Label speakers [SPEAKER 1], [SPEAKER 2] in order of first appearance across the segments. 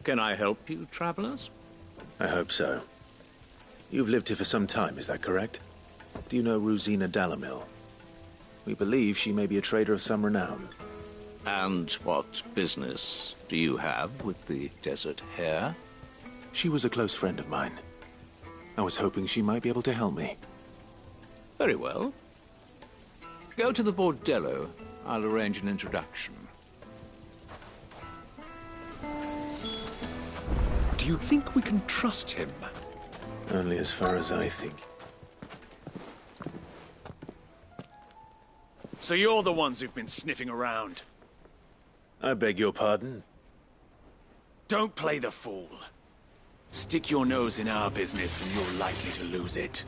[SPEAKER 1] Can I help you, travelers?
[SPEAKER 2] I hope so. You've lived here for some time, is that correct? Do you know Rosina Dalamil? We believe she may be a trader of some renown.
[SPEAKER 1] And what business do you have with the desert hare?
[SPEAKER 2] She was a close friend of mine. I was hoping she might be able to help me.
[SPEAKER 1] Very well. Go to the bordello. I'll arrange an introduction.
[SPEAKER 3] Do you think we can trust him?
[SPEAKER 2] Only as far as I think.
[SPEAKER 4] So you're the ones who've been sniffing around.
[SPEAKER 2] I beg your pardon?
[SPEAKER 4] Don't play the fool. Stick your nose in our business and you're likely to lose it.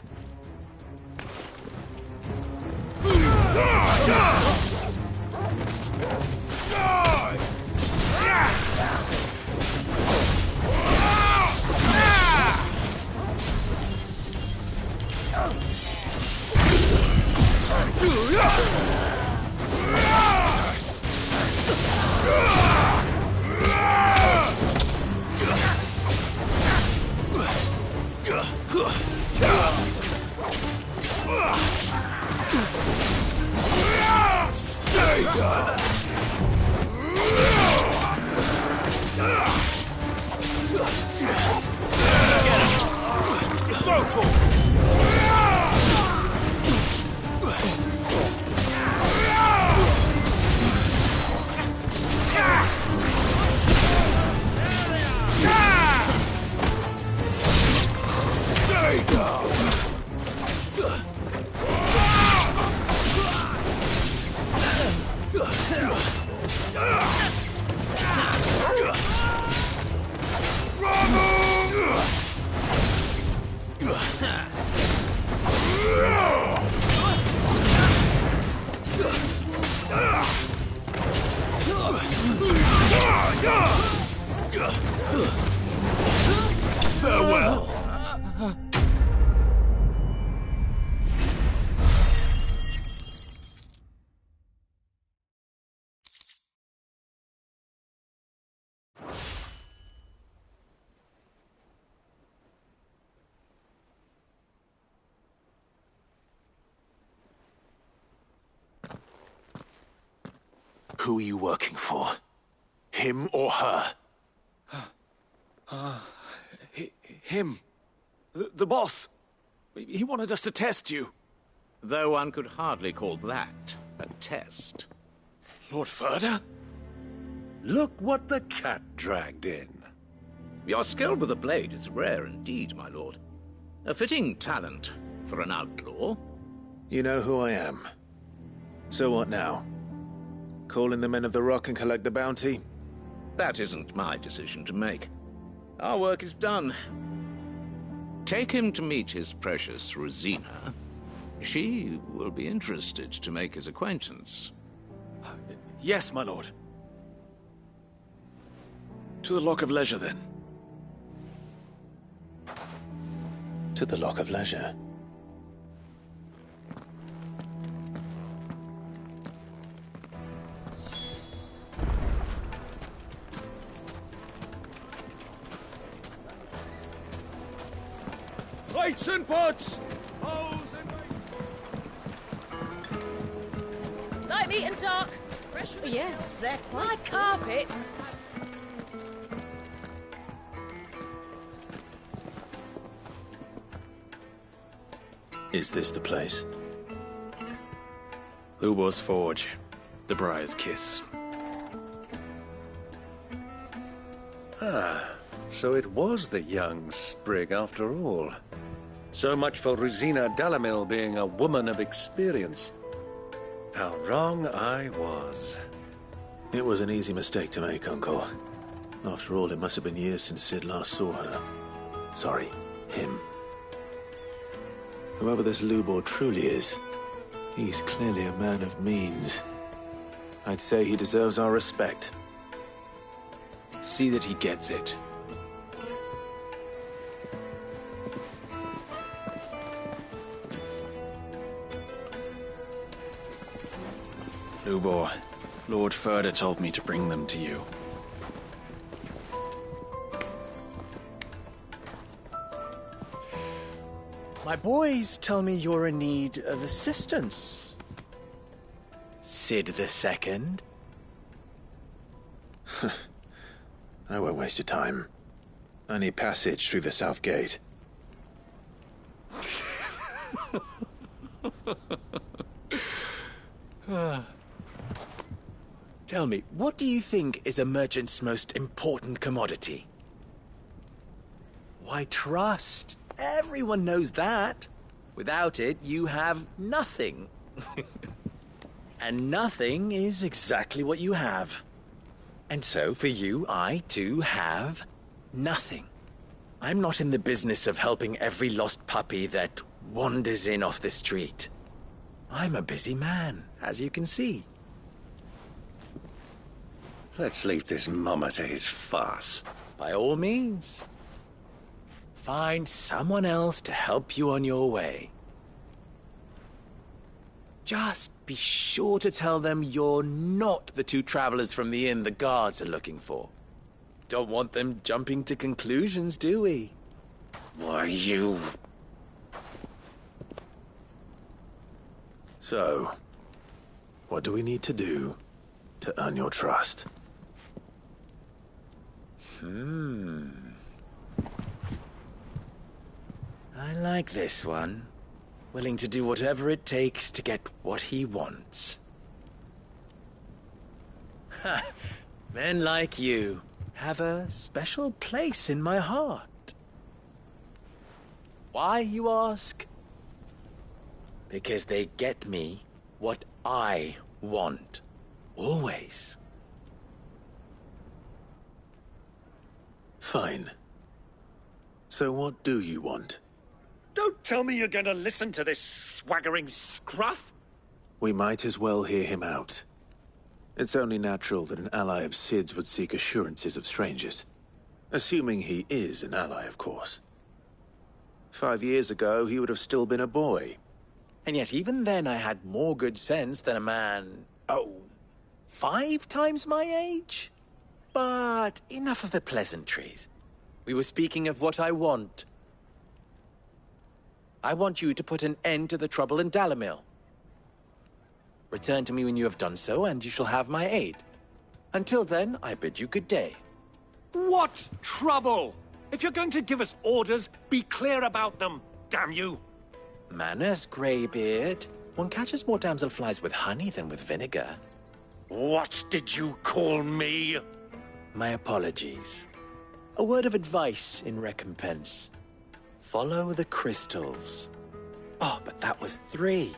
[SPEAKER 4] Stay down! Farewell.
[SPEAKER 2] Who are you working for? Him or her?
[SPEAKER 4] Him. The boss. He wanted us to test you.
[SPEAKER 1] Though one could hardly call that a test.
[SPEAKER 4] Lord Ferda?
[SPEAKER 3] Look what the cat dragged in.
[SPEAKER 1] Your skill with a blade is rare indeed, my lord. A fitting talent for an outlaw.
[SPEAKER 2] You know who I am. So what now? Call in the Men of the Rock and collect the bounty?
[SPEAKER 1] That isn't my decision to make. Our work is done. Take him to meet his precious Rosina. She will be interested to make his acquaintance.
[SPEAKER 4] Yes, my lord. To the Lock of Leisure, then.
[SPEAKER 2] To the Lock of Leisure.
[SPEAKER 4] Lights and pots!
[SPEAKER 5] Light, meat and dark. Fresh. Yes, they're quite like carpets.
[SPEAKER 2] Is this the place?
[SPEAKER 4] Lubor's Forge. The Briar's Kiss.
[SPEAKER 3] So it was the young sprig after all. So much for Rosina Dalamil being a woman of experience. How wrong I was.
[SPEAKER 2] It was an easy mistake to make, Uncle. After all, it must have been years since Sid last saw her. Sorry, him. Whoever this Lubor truly is, he's clearly a man of means. I'd say he deserves our respect.
[SPEAKER 4] See that he gets it. Lubor, Lord Ferda told me to bring them to you.
[SPEAKER 6] My boys tell me you're in need of assistance. Sid the Second.
[SPEAKER 2] I won't waste your time. I need passage through the south gate.
[SPEAKER 6] Tell me, what do you think is a merchant's most important commodity? Why, trust. Everyone knows that. Without it, you have nothing. And nothing is exactly what you have. And so, for you, I, too, have nothing. I'm not in the business of helping every lost puppy that wanders in off the street. I'm a busy man, as you can see.
[SPEAKER 3] Let's leave this mummer to his farce.
[SPEAKER 6] By all means. Find someone else to help you on your way. Just be sure to tell them you're not the two travelers from the inn the guards are looking for. Don't want them jumping to conclusions, do we?
[SPEAKER 3] Why, you...
[SPEAKER 2] So, what do we need to do to earn your trust?
[SPEAKER 6] I like this one. Willing to do whatever it takes to get what he wants. Ha! Men like you have a special place in my heart. Why, you ask? Because they get me what I want. Always.
[SPEAKER 2] Fine. So what do you want?
[SPEAKER 3] Don't tell me you're going to listen to this swaggering scruff!
[SPEAKER 2] We might as well hear him out. It's only natural that an ally of Sid's would seek assurances of strangers. Assuming he is an ally, of course. 5 years ago, he would have still been a boy.
[SPEAKER 6] And yet even then I had more good sense than a man, 5 times my age? But enough of the pleasantries. We were speaking of what I want. I want you to put an end to the trouble in Dalamil. Return to me when you have done so, and you shall have my aid. Until then, I bid you good day.
[SPEAKER 3] What trouble? If you're going to give us orders, be clear about them, damn you!
[SPEAKER 6] Manners, Greybeard. One catches more damselflies with honey than with vinegar.
[SPEAKER 3] What did you call me?
[SPEAKER 6] My apologies. A word of advice in recompense. Follow the crystals. Oh, but that was 3.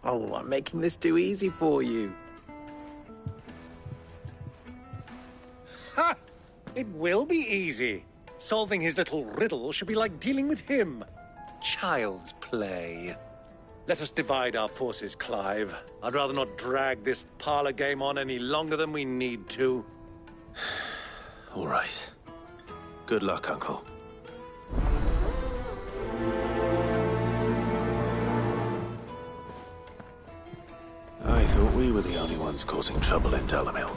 [SPEAKER 6] Oh, I'm making this too easy for you.
[SPEAKER 3] Ha! It will be easy. Solving his little riddle should be like dealing with him. Child's play. Let us divide our forces, Clive. I'd rather not drag this parlor game on any longer than we need to.
[SPEAKER 2] All right. Good luck, Uncle. I thought we were the only ones causing trouble in Dalamil.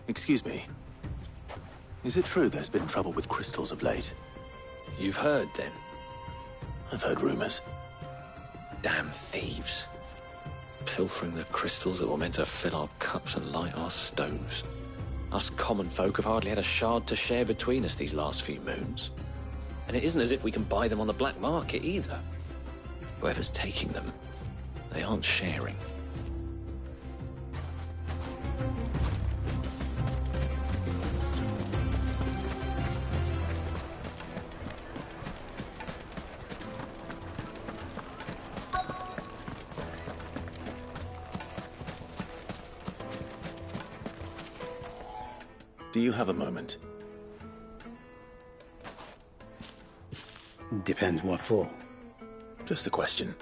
[SPEAKER 2] Excuse me. Is it true there's been trouble with crystals of late?
[SPEAKER 7] You've heard, then?
[SPEAKER 2] I've heard rumors.
[SPEAKER 7] Damn thieves. Pilfering the crystals that were meant to fill our cups and light our stoves. Us common folk have hardly had a shard to share between us these last few moons. And it isn't as if we can buy them on the black market, either. Whoever's taking them, they aren't sharing.
[SPEAKER 2] Do you have a moment?
[SPEAKER 8] Depends what for.
[SPEAKER 2] Just a question.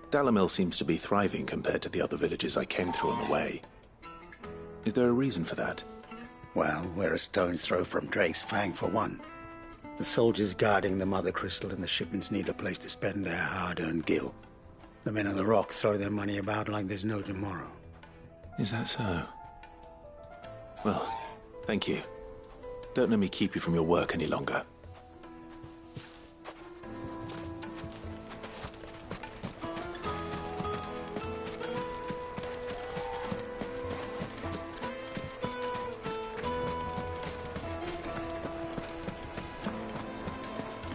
[SPEAKER 2] Dalamil seems to be thriving compared to the other villages I came through on the way. Is there a reason for that?
[SPEAKER 8] Well, we're a stone's throw from Drake's Fang, for one. The soldiers guarding the Mother Crystal and the shipments need a place to spend their hard-earned gil. The men of the Rock throw their money about like there's no tomorrow.
[SPEAKER 2] Is that so? Well, thank you. Don't let me keep you from your work any longer.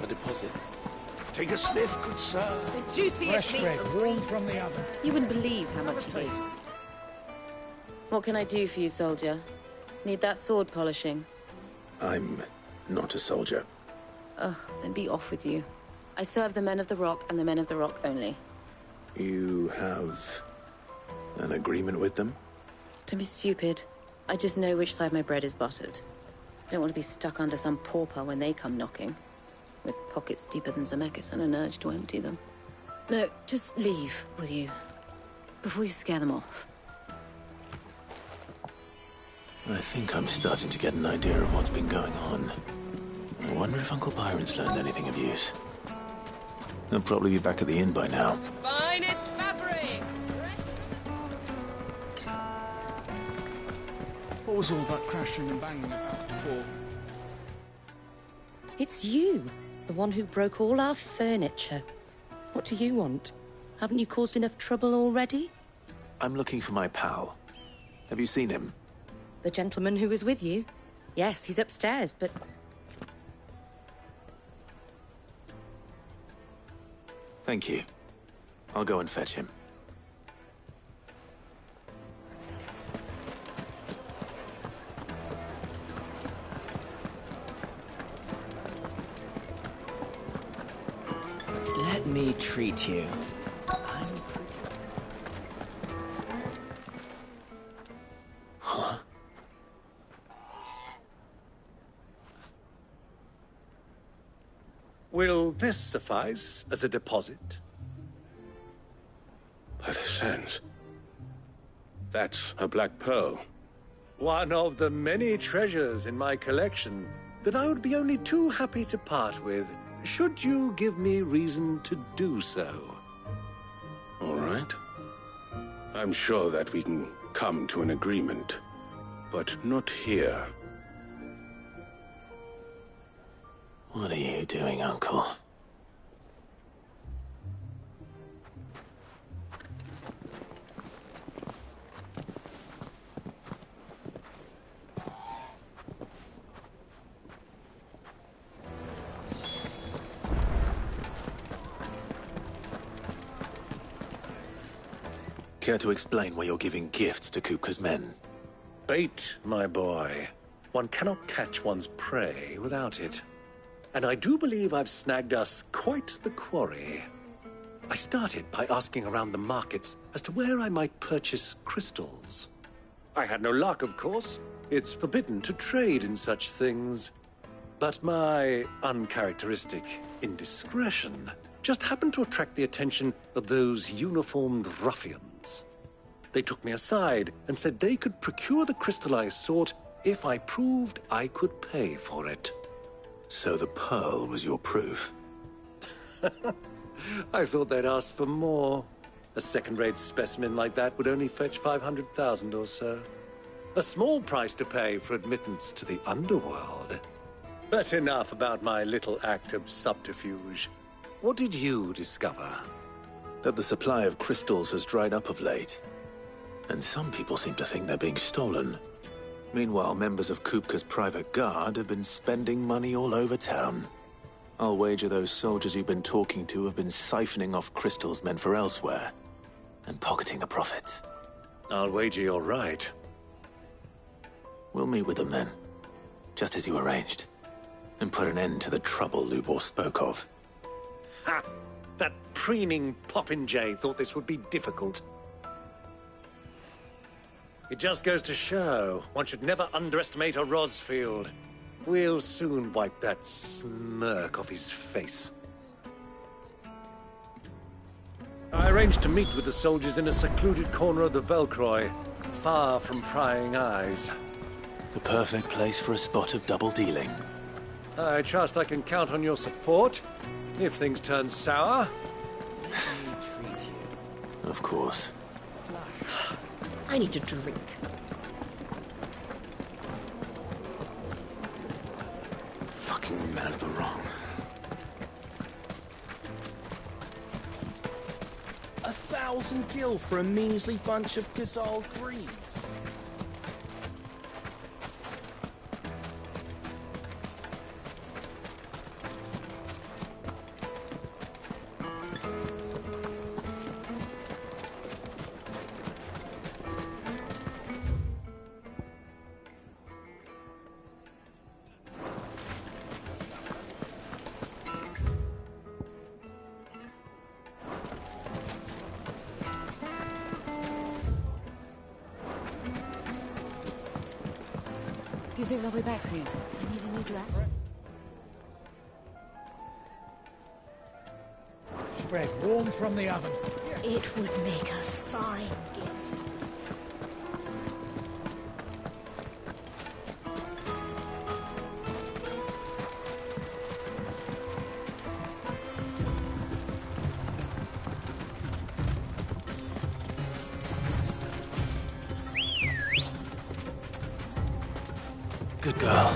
[SPEAKER 8] A deposit.
[SPEAKER 9] Take a sniff, good sir.
[SPEAKER 5] The juiciest meat from
[SPEAKER 9] warm from the oven.
[SPEAKER 10] You wouldn't believe how much he gave. What can I do for you, soldier? Need that sword polishing?
[SPEAKER 2] I'm not a soldier.
[SPEAKER 10] Ugh, then be off with you. I serve the men of the Rock and the men of the Rock only.
[SPEAKER 2] You have an agreement with them?
[SPEAKER 10] Don't be stupid. I just know which side my bread is buttered. Don't want to be stuck under some pauper when they come knocking. With pockets deeper than Zemeckis and an urge to empty them. No, just leave, will you? Before you scare them off.
[SPEAKER 2] I think I'm starting to get an idea of what's been going on. I wonder if Uncle Byron's learned anything of use. He'll probably be back at the inn by now.
[SPEAKER 5] finest fabrics.
[SPEAKER 9] What was all that crashing and banging about before?
[SPEAKER 11] It's you, the one who broke all our furniture. What do you want? Haven't you caused enough trouble already?
[SPEAKER 2] I'm looking for my pal. Have you seen him?
[SPEAKER 11] The gentleman who was with you? Yes, he's upstairs, but...
[SPEAKER 2] Thank you. I'll go and fetch him.
[SPEAKER 6] Let me treat you.
[SPEAKER 2] Huh?
[SPEAKER 3] Will this suffice as a deposit?
[SPEAKER 9] By the sands. That's a black pearl.
[SPEAKER 3] One of the many treasures in my collection that I would be only too happy to part with, should you give me reason to do so.
[SPEAKER 9] All right. I'm sure that we can come to an agreement, but not here.
[SPEAKER 2] What are you doing, Uncle? Care to explain why you're giving gifts to Kupka's men?
[SPEAKER 3] Bait, my boy. One cannot catch one's prey without it. And I do believe I've snagged us quite the quarry. I started by asking around the markets as to where I might purchase crystals. I had no luck, of course. It's forbidden to trade in such things. But my uncharacteristic indiscretion just happened to attract the attention of those uniformed ruffians. They took me aside and said they could procure the crystal I sought if I proved I could pay for it.
[SPEAKER 2] So the pearl was your proof?
[SPEAKER 3] I thought they'd ask for more. A second-rate specimen like that would only fetch 500,000 or so. A small price to pay for admittance to the underworld. But enough about my little act of subterfuge. What did you discover?
[SPEAKER 2] That the supply of crystals has dried up of late. And some people seem to think they're being stolen. Meanwhile, members of Kupka's private guard have been spending money all over town. I'll wager those soldiers you've been talking to have been siphoning off crystals meant for elsewhere, and pocketing the profits.
[SPEAKER 3] I'll wager you're right.
[SPEAKER 2] We'll meet with them then, just as you arranged, and put an end to the trouble Lubor spoke of.
[SPEAKER 3] Ha! That preening popinjay thought this would be difficult. It just goes to show, one should never underestimate a Rosfield. We'll soon wipe that smirk off his face. I arranged to meet with the soldiers in a secluded corner of the Velcroy, far from prying eyes.
[SPEAKER 2] The perfect place for a spot of double dealing.
[SPEAKER 3] I trust I can count on your support if things turn sour.
[SPEAKER 2] Of course.
[SPEAKER 11] I need a drink.
[SPEAKER 9] Fucking men of the wrong.
[SPEAKER 12] 1,000 gil for a measly bunch of Gazal greaves.
[SPEAKER 5] Do you think they'll be back soon? I need a new dress.
[SPEAKER 13] Bread warm from the oven.
[SPEAKER 14] It would make a fine gift.
[SPEAKER 2] Good girl.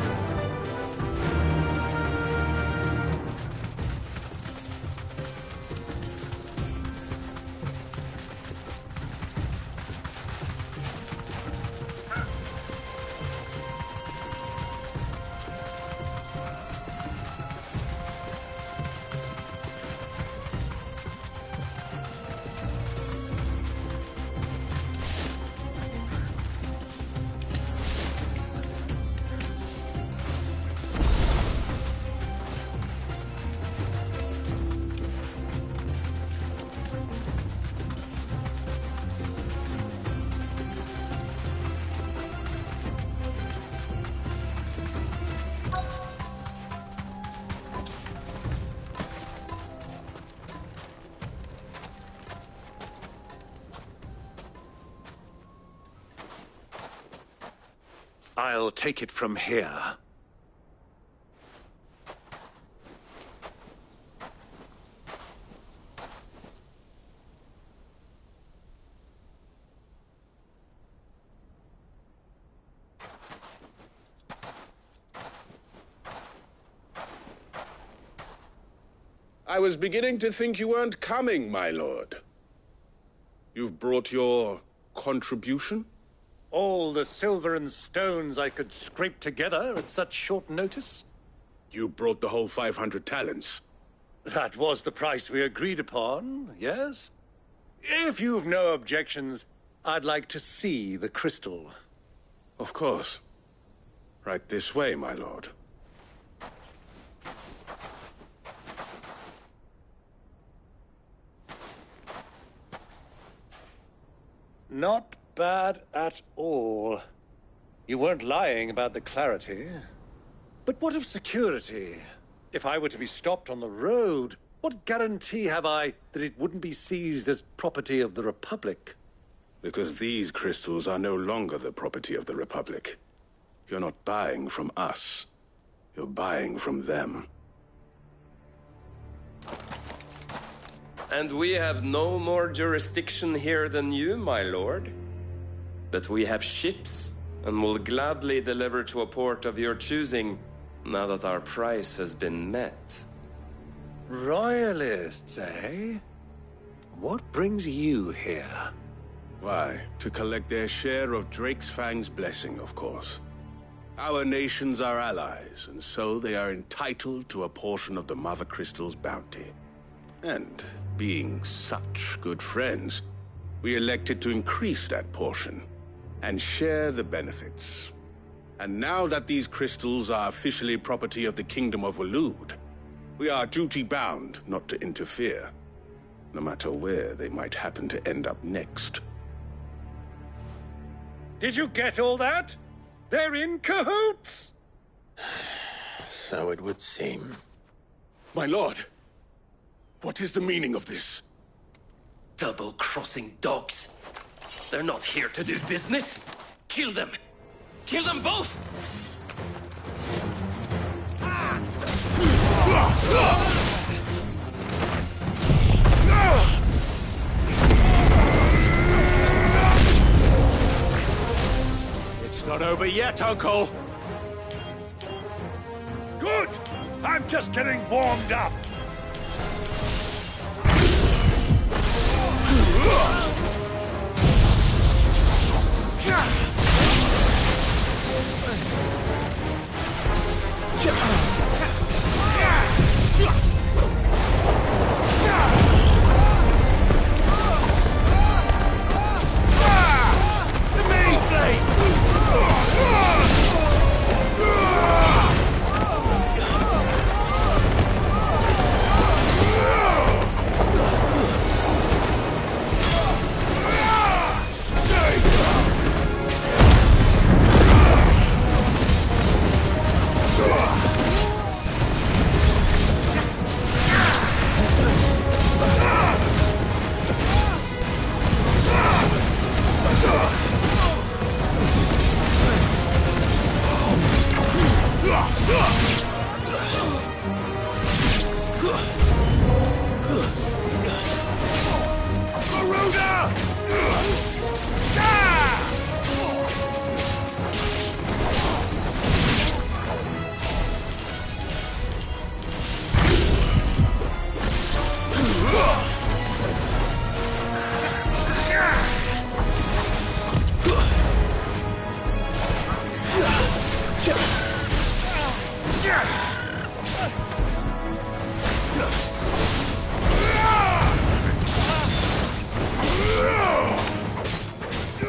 [SPEAKER 3] I'll take it from here.
[SPEAKER 9] I was beginning to think you weren't coming, my lord. You've brought your contribution?
[SPEAKER 3] All the silver and stones I could scrape together at such short notice?
[SPEAKER 9] You brought the whole 500 talents.
[SPEAKER 3] That was the price we agreed upon, yes? If you've no objections, I'd like to see the crystal.
[SPEAKER 9] Of course. Right this way, my lord.
[SPEAKER 3] Not bad at all. You weren't lying about the clarity. But what of security? If I were to be stopped on the road, what guarantee have I that it wouldn't be seized as property of the Republic?
[SPEAKER 9] Because these crystals are no longer the property of the Republic. You're not buying from us. You're buying from them.
[SPEAKER 15] And we have no more jurisdiction here than you, my lord. But we have ships, and will gladly deliver to a port of your choosing, now that our price has been met.
[SPEAKER 3] Royalists, eh? What brings you here?
[SPEAKER 9] Why, to collect their share of Drake's Fang's blessing, of course. Our nations are allies, and so they are entitled to a portion of the Mother Crystal's bounty. And, being such good friends, we elected to increase that portion and share the benefits. And now that these crystals are officially property of the Kingdom of Waloed, we are duty-bound not to interfere, no matter where they might happen to end up next.
[SPEAKER 3] Did you get all that? They're in cahoots!
[SPEAKER 2] So it would seem.
[SPEAKER 9] My lord, what is the meaning of this?
[SPEAKER 15] Double-crossing dogs. They're not here to do business. Kill them. Kill them both!
[SPEAKER 2] It's not over yet, Uncle!
[SPEAKER 16] Good! I'm just getting warmed up.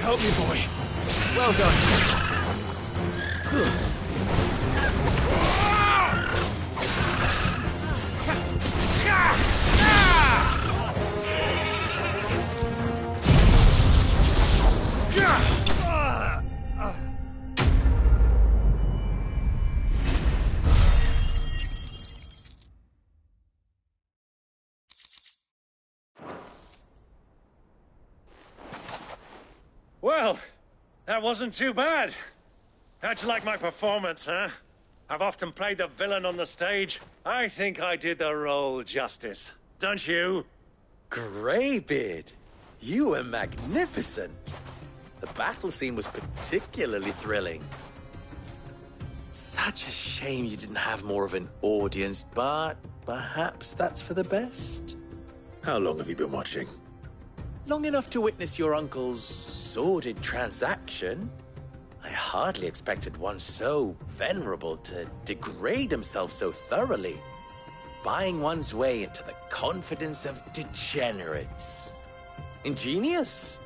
[SPEAKER 2] Help me, boy. Well done.
[SPEAKER 3] Well, that wasn't too bad. How'd you like my performance, huh? I've often played the villain on the stage. I think I did the role justice. Don't you?
[SPEAKER 6] Greybeard, you were magnificent. The battle scene was particularly thrilling. Such a shame you didn't have more of an audience, but perhaps that's for the best.
[SPEAKER 2] How long have you been watching?
[SPEAKER 6] Long enough to witness your uncle's sordid transaction. I hardly expected one so venerable to degrade himself so thoroughly, buying one's way into the confidence of degenerates. Ingenious.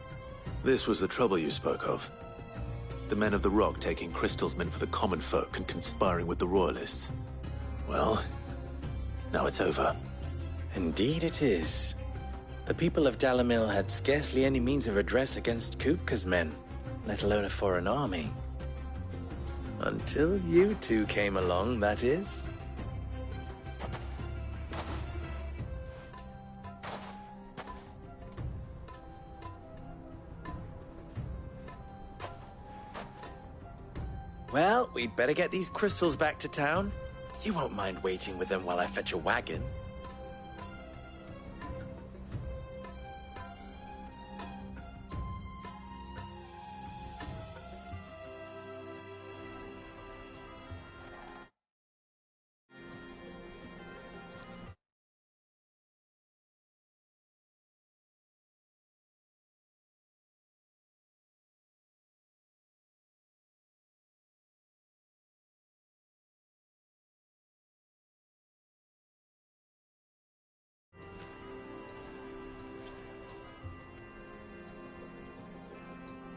[SPEAKER 2] This was the trouble you spoke of. The men of the Rock taking crystals meant for the common folk and conspiring with the Royalists. Well, now it's over.
[SPEAKER 6] Indeed it is. The people of Dalamil had scarcely any means of redress against Kupka's men, let alone a foreign army. Until you two came along, that is. Well, we'd better get these crystals back to town. You won't mind waiting with them while I fetch a wagon.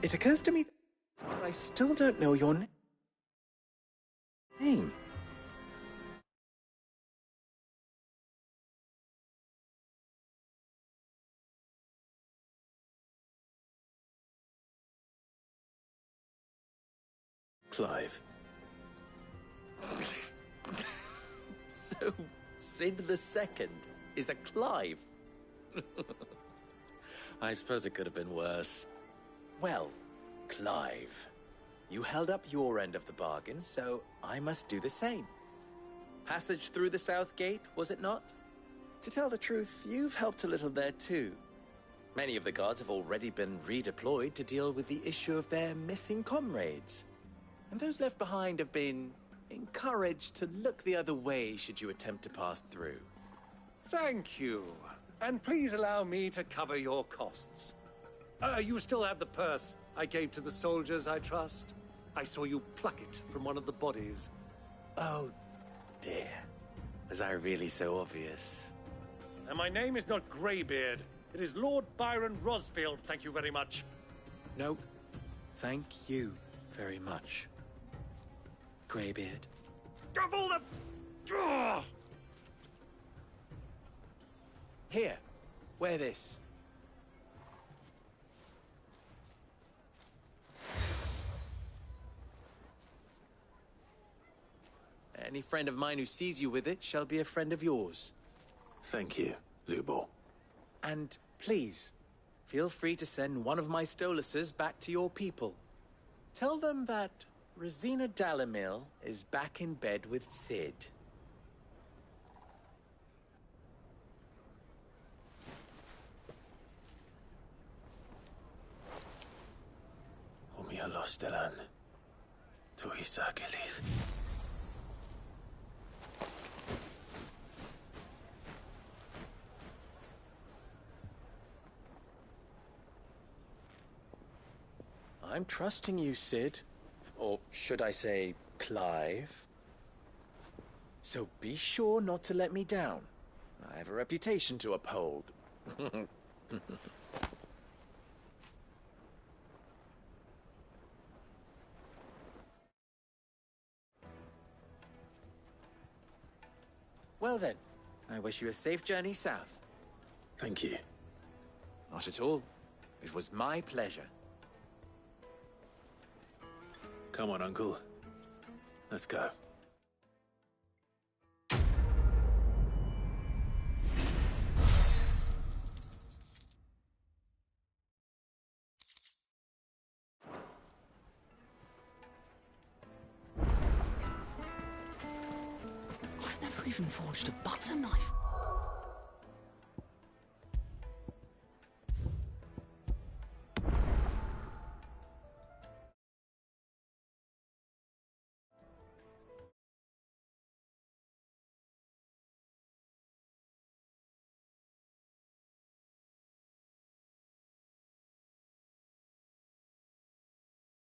[SPEAKER 6] It occurs to me that I still don't know your name.
[SPEAKER 2] Clive.
[SPEAKER 6] So, Sid the Second is a Clive. I suppose it could have been worse. Well, Clive, you held up your end of the bargain, so I must do the same. Passage through the South Gate, was it not? To tell the truth, you've helped a little there too. Many of the guards have already been redeployed to deal with the issue of their missing comrades. And those left behind have been encouraged to look the other way should you attempt to pass through.
[SPEAKER 3] Thank you. And please allow me to cover your costs. You still have the purse I gave to the soldiers, I trust? I saw you pluck it from one of the bodies.
[SPEAKER 6] Oh, dear. Was I really so obvious?
[SPEAKER 3] And my name is not Greybeard. It is Lord Byron Rosfield, thank you very much.
[SPEAKER 6] No, thank you very much, Greybeard.
[SPEAKER 3] Of all the... Ugh!
[SPEAKER 6] Here, wear this. Any friend of mine who sees you with it shall be a friend of yours.
[SPEAKER 2] Thank you, Lubor.
[SPEAKER 6] And please, feel free to send one of my Stoluses back to your people. Tell them that Rosina Dalamil is back in bed with Sid.
[SPEAKER 2] Umia Lostelan. Tu Isakelis.
[SPEAKER 6] I'm trusting you, Sid. Or should I say, Clive? So be sure not to let me down. I have a reputation to uphold. Well then, I wish you a safe journey south.
[SPEAKER 2] Thank you.
[SPEAKER 6] Not at all. It was my pleasure.
[SPEAKER 2] Come on, Uncle. Let's go.
[SPEAKER 11] I've never even forged a butter knife